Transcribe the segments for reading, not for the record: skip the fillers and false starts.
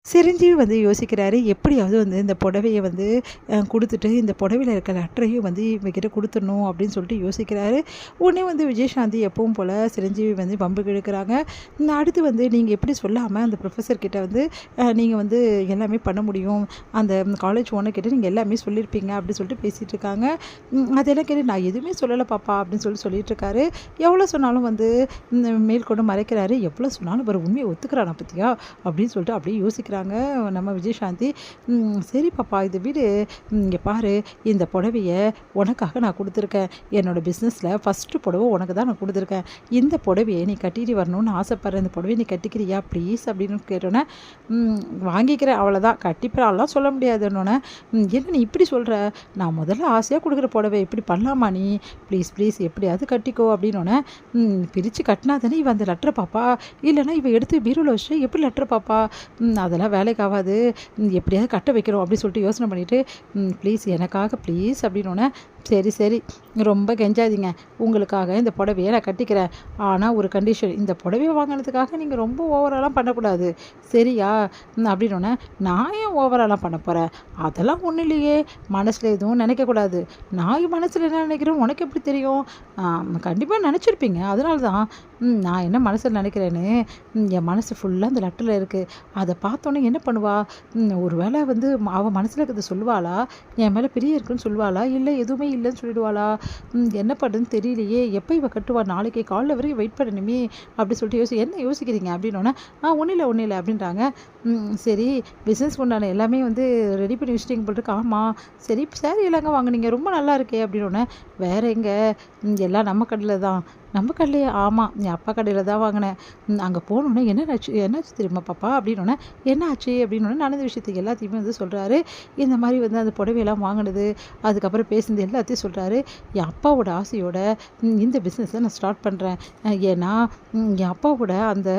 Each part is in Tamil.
சிரஞ்சீவி வந்து யோசிக்கிறாரு, எப்படியாவது வந்து இந்த புடவைய வந்து குடுத்துட்டு, இந்த புடவையில இருக்க லெட்டரையும் வந்து இவங்ககிட்ட குடுத்துடணும் அப்படின்னு சொல்லிட்டு யோசிக்கிறாரு. உடனே வந்து விஜயசாந்தி எப்பவும் போல சிரஞ்சீவி வந்து வம்புக்கு இழுக்குறாங்க. அடுத்து வந்து நீங்க எப்படி சொல்லாம அந்த ப்ரொஃபசர் கிட்ட வந்து நீங்க வந்து எல்லாமே பண்ண முடியும். அந்த காலேஜ் ஓனர் கிட்ட நீங்க எல்லாமே சொல்லியிருப்பீங்க அப்படின்னு சொல்லிட்டு பேசிட்டு இருக்காங்க. அதெல்லாம் கேட்டு நான் எதுவுமே சொல்லல பாப்பா அப்படின்னு சொல்லிட்டு இருக்காரு. எவ்வளோ சொன்னாலும் வந்து மேற்கொண்டு மறைக்கிறாரு. எவ்வளோ சொன்னாலும் பாரு உண்மைய ஒத்துக்கிறானா பாத்தியா? அப்படின்னு சொல்லிட்டு அப்படியே யோசிக்கிறாங்க நம்ம விஜயசாந்தி. சரி பாப்பா இத விடு. இங்க பாரு இந்த புடவைய உனக்காக நான் குடுத்துருக்கேன். என்னோட பிஸ்னஸில் ஃபஸ்ட்டு புடவை உனக்கு தான் நான் குடுத்துருக்கேன். இந்த புடவைய நீ கட்டிட்டு வரணும்னு ஆசைப்படுறேன். இந்த புடவைய நீ கட்டிக்கிறியா ப்ளீஸ் அப்படின்னு கேட்டோன்னே, வாங்கிக்கிறேன் அவ்வளோதான். கட்டிப்பெல்லாம் சொல்ல முடியாதுன்னொன்னே, என்ன நீ இப்படி சொல்கிற? நான் முதல்ல ஆசையாக கொடுக்குற புடவை இப்படி பண்ணலாமா நீ? ப்ளீஸ் ப்ளீஸ் எப்படியாவது கட்டிக்கோ அப்படின்னோடனே, பிரித்து கட்டினா தானே இவன் அந்த லெட்டரை பாப்பா, இல்லைன்னா இவன் எடுத்து பீரோவில் வச்சு எப்படி லெட்டரை பாப்பா? அதெல்லாம் வேலைக்கு ஆகாது. எப்படியாவது கட்ட வைக்கிறோம் அப்படின்னு சொல்லிட்டு யோசனை பண்ணிவிட்டு, ப்ளீஸ் எனக்காக ப்ளீஸ் அப்படின்னோடனே, சரி சரி ரொம்ப கெஞ்சாதீங்க, உங்களுக்காக இந்த புடவையை நான் கட்டிக்கிறேன். ஆனால் ஒரு கண்டிஷன், இந்த புடவையை வாங்கினதுக்காக நீங்கள் ரொம்ப ஓவராலாம் பண்ணக்கூடாது சரியா? அப்படின்னோடனே, நான் ஏன் ஓவராலாம் பண்ண போகிறேன்? அதெல்லாம் ஒன்றும் இல்லையே, மனசில் எதுவும் நினைக்கக்கூடாது. நான் மனசில் என்ன நினைக்கிறேன் உனக்கு எப்படி தெரியும்? கண்டிப்பாக நினச்சிருப்பீங்க. அதனால தான் நான் என்ன மனசில் நினைக்கிறேன்னு என் மனசு ஃபுல்லாக அந்த லெட்டரில் இருக்குது. அதை பார்த்தோன்னே என்ன பண்ணுவா? ஒரு வேளை வந்து அவள் மனசில் இருக்கிறத சொல்லுவாளா? என் மேலே பிரியம் இருக்குன்னு சொல்லுவாளா? இல்லை எதுவுமே இல்லைன்னு சொல்லிடுவாளா? என்ன பண்ணுறதுன்னு தெரியலையே, எப்போ இவள் கட்டுவா? நாளைக்கு காலைல வரைக்கும் வெயிட் பண்ணணுமே அப்படி சொல்லிட்டு என்ன யோசிக்கிறீங்க அப்படின்னோடனே, ஒன்றும் இல்லை அப்படின்றாங்க. சரி பிஸ்னஸ்க்கு உண்டான எல்லாமே வந்து ரெடி பண்ணி வச்சுட்டிங்க போல் இருக்கு. ஆமாம் சரி சாரி எல்லாங்க வாங்குனீங்க, ரொம்ப நல்லா இருக்கே அப்படின்னோடனே, வேற எங்கே? எல்லாம் நம்ம கடையில் தான். நம்ம கடையிலையே? ஆமாம் என் அப்பா கடையில் தான் வாங்கினேன். அங்கே போனோன்னே என்னாச்சு தெரியுமா பாப்பா அப்படின்னோடனே, என்ன ஆச்சு அப்படின்னோடனே நடந்த விஷயத்துக்கு எல்லாத்தையுமே வந்து சொல்கிறாரு. இந்த மாதிரி வந்து அந்த புடவையெல்லாம் வாங்கினது, அதுக்கப்புறம் பேசுனது எல்லாத்தையும் சொல்கிறாரு. என் அப்பாவோட ஆசையோட இந்த பிஸ்னஸை நான் ஸ்டார்ட் பண்ணுறேன். ஏன்னா என் அப்பாவோட அந்த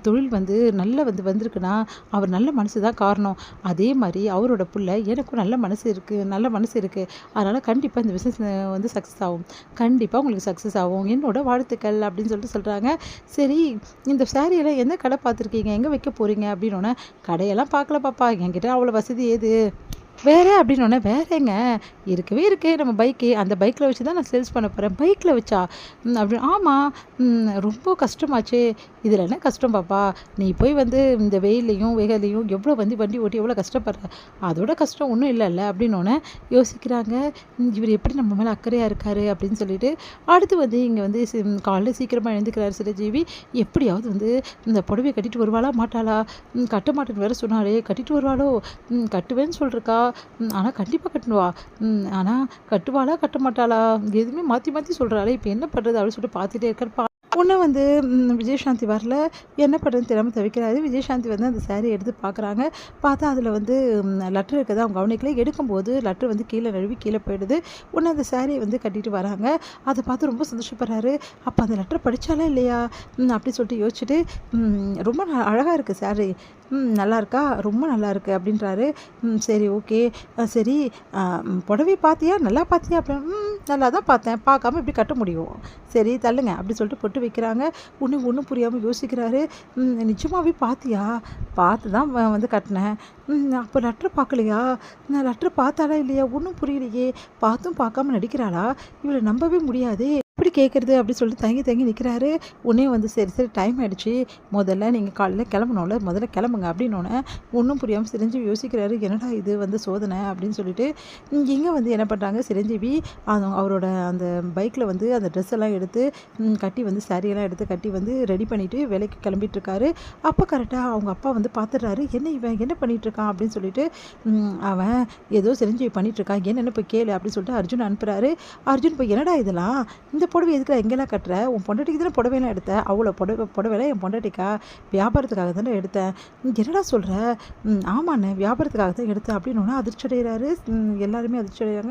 தொழில் வந்து நல்லா வந்திருக்குன்னா அவர் நல்ல மனசு தான் காரணம். அதே மாதிரி அவரோட புள்ள எனக்கும் நல்ல மனசு இருக்குது. அதனால் கண்டிப்பாக இந்த பிஸ்னஸ் வந்து சக்ஸஸ் ஆகும். கண்டிப்பாக உங்களுக்கு சக்ஸஸ் ஆகும். என்னோட வாழ்த்துக்கள் அப்படின்னு சொல்கிறாங்க. சரி இந்த சாரியெல்லாம் எந்த கடை பார்த்துருக்கீங்க, எங்கே வைக்க போகிறீங்க அப்படின்னோடனே, கடையெல்லாம் பார்க்கல பாப்பா, என்கிட்ட அவ்வளோ வசதி ஏது வேற அப்படின்னோடனே, வேறேங்க இருக்கவே இருக்கே நம்ம பைக்கு, அந்த பைக்கில் வச்சு தான் நான் சேல்ஸ் பண்ண போகிறேன். பைக்கில் வச்சா? அப்படின்னு. ஆமாம் ரொம்ப கஷ்டமாச்சே. இதில் என்ன கஷ்டம் பாப்பா? நீ போய் வந்து இந்த வெயிலையும் வெயிலையும் எவ்வளோ வந்து வண்டி ஓட்டி எவ்வளோ கஷ்டப்படுற, அதோட கஷ்டம் ஒன்றும் இல்லைல்ல அப்படின்னோடனே யோசிக்கிறாங்க. இவர் எப்படி நம்ம மேலே அக்கறையாக இருக்கார் அப்படின்னு சொல்லிட்டு. அடுத்து வந்து இங்கே வந்து காலையில் சீக்கிரமாக எழுந்துக்கிறாரு சிரஞ்சீவி. எப்படியாவது வந்து இந்த புடவையை கட்டிட்டு வருவாளா மாட்டாளா? கட்ட மாட்டேன்னு வேறு சொன்னாலே, கட்டிட்டு வருவாளோ? கட்டுவேன்னு சொல்லிருக்கா. ஆனால் கண்டிப்பாக கட்டுவா. ஆனால் கட்டுவாளா கட்ட மாட்டாளா? எதுவுமே மாற்றி மாற்றி சொல்கிறாளே, இப்போ என்ன பண்ணுறது அப்படின்னு சொல்லிட்டு பார்த்துட்டே இருக்காரு. ஒன்று வந்து விஜயசாந்தி வரல, என்ன பண்ணுறதுன்னு தெரியாமல் தவிக்கிறாரு. விஜயசாந்தி வந்து அந்த சாரீ எடுத்து பார்க்குறாங்க. பார்த்தா அதில் வந்து லெட்டர் இருக்கிறத அவங்க கவனிக்கல. எடுக்கும்போது லெட்டர் வந்து கீழே நழுவி கீழே போயிடுது. உடனே அந்த சாரியை வந்து கட்டிட்டு வராங்க. அதை பார்த்து ரொம்ப சந்தோஷப்படுறாரு. அப்போ அந்த லெட்டர் படித்தாலே இல்லையா அப்படி சொல்லிட்டு யோசிச்சுட்டு, ரொம்ப அழகாக இருக்குது சாரீ, நல்லா இருக்கா, ரொம்ப நல்லா இருக்குது அப்படின்றாரு. சரி ஓகே, சரி புடவை பார்த்தியா, நல்லா பார்த்தியா அப்படின்னு. நல்லா தான் பார்த்தேன், பார்க்காம இப்படி கட்ட முடியும், சரி தள்ளுங்க அப்படி சொல்லிட்டு பொட்டு வைக்கிறாங்க. ஒன்றும் புரியாமல் யோசிக்கிறாரு. நிஜமாவே பார்த்தியா? பார்த்து தான் வந்து கட்டினேன். அப்போ லெட்டர் பார்க்கலையா? நான் லெட்டர் பார்த்தாலா இல்லையா? ஒன்றும் புரியலையே. பார்த்தும் பார்க்காம நடிக்கிறாளா? இவளை நம்பவே முடியாதே. எப்படி கேட்குறது அப்படி சொல்லிட்டு தங்கி நிற்கிறாரு. உடனே வந்து சரி டைம் ஆகிடுச்சு, முதல்ல நீங்கள் காலையில் கிளம்பணும்ல, முதல்ல கிளம்புங்க அப்படின்னோடனே ஒன்றும் புரியாமல் சிரஞ்சீவி யோசிக்கிறாரு. என்னடா இது வந்து சோதனை அப்படின்னு சொல்லிட்டு. இங்கே வந்து என்ன பண்ணுறாங்க, சிரஞ்சீவி அவரோட அந்த பைக்கில் வந்து அந்த ட்ரெஸ் எல்லாம் எடுத்து கட்டி வந்து சாரியெல்லாம் எடுத்து கட்டி வந்து ரெடி பண்ணிவிட்டு வேலைக்கு கிளம்பிட்டுருக்காரு. அப்போ கரெக்டாக அவங்க அப்பா வந்து பார்த்துடுறாரு. இவன் என்ன பண்ணிகிட்ருக்கான் அப்படின்னு சொல்லிட்டு. அவன் ஏதோ சிரஞ்சீவி பண்ணிகிட்ருக்கான், என்னென்ன போய் கேளு அப்படின்னு சொல்லிட்டு அர்ஜுன் அனுப்புகிறாரு. அர்ஜுன் போய் என்னடா இதெல்லாம், இந்த புடவை எதுக்குடா எங்கெல்லாம் கட்டுற? உன் பொண்டாட்டிக்கு தானே புடவையெல்லாம் எடுத்தேன். அவ்வளோ புடவைலாம் என் பொண்டாட்டிக்கா? வியாபாரத்துக்காக தானே எடுத்தேன். என்னடா சொல்கிற? ஆமாண்ணே வியாபாரத்துக்காக தான் எடுத்தேன் அப்படின்னு அதிர்ச்சி அடைகிறாரு. எல்லாருமே அதிர்ச்சி அடைகிறாங்க.